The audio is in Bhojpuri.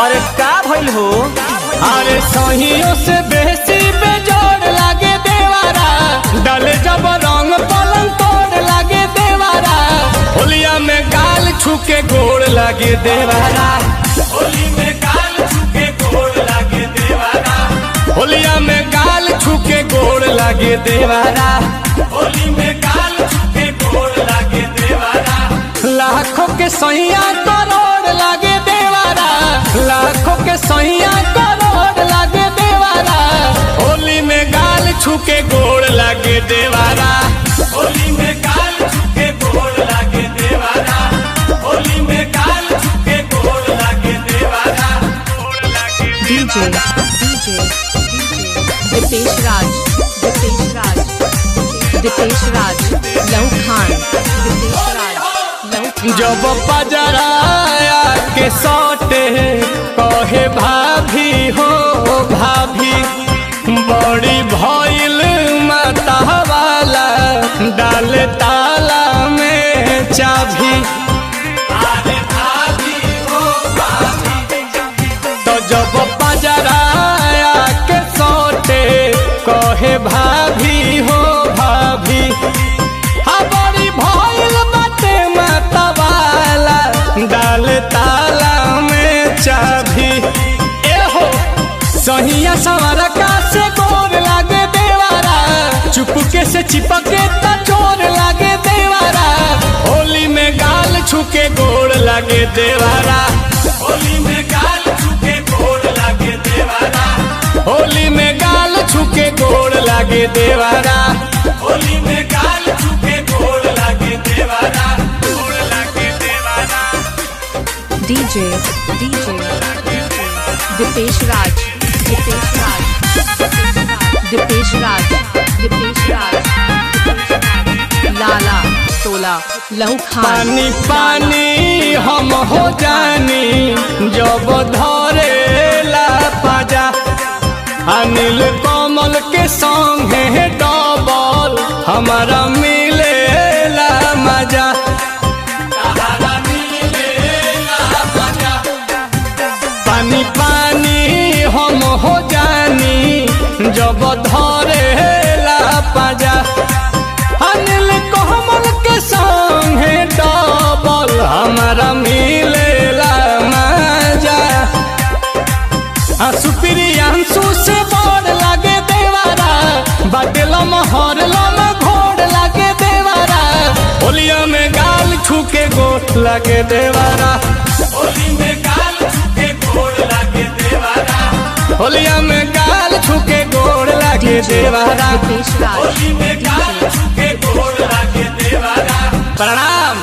अरे का भइल हो? अरे सहियों से बेसी बेजोड़ लागे देवारा, डाले जब रंग पलंग तोड़ लागे देवारा, होलिया में गाल छुके गोड़ लागे देवारा, होली में गाल छुके गोड़ लागे देवारा, होलिया में गाल छुके गोड़ लागे देवारा, होली में गाल छुके गोड़ लागे देवारा। लाखों के सैया करोड़ लागे देवारा, लाखों के सैया करोड़ लागे देवारा, होली में गाल छुके गोड़ लागे देवारा, होली में गाल छुके गोड़ लागे देवारा, होली में गाल छुके गोड़ लागे देवारा। DJ दिपेश राज लहू खान जब पजराया के सौटे कहे भाभी हो भाभी, बड़ी भइल माता वाला डाल ताला में चाभी, तो जब पजराया के सौटे कहे भाभी हो भाभी, बड़ी भइल बाटे माता वाला डाल ताला में चाभी। एहो सहिया सवार का से गोर लागे देवारा, चुपके से चिपके ता चोर लागे देवारा, होली में गाल छुके गोड़ लागे देवारा, होली में गाल छुके गोड़ लागे देवारा, होली में गाल छुके गोड़ लागे देवारा, होली में गाल छुके गोड़ लागे देवारा, गोड़ लागे देवारा। DJ दिपेश राज लाला तोला लहू खान। पानी पानी हम हो जानी जब धरे ला पाजा, अनिल कमल के संगे डबल हमारा मिले ला मजा, पानी पानी हम हो जानी जब धरे ला पाजा, अनिल कमल के संगे डबल हमारा मिले ला मजा। सुप्रियांशु से बड़ लागे देवारा, बाटेलम हरलम घोड़ लागे देवारा, होलिया में गाल छुके गोड़ लागे देवारा, होली में गाल छुके गोड़ लागे देवारा, होलिया में गाल छुके गोड़ लागे देवारा, होली में गाल छुके गोड़ लागे देवारा। प्रणाम।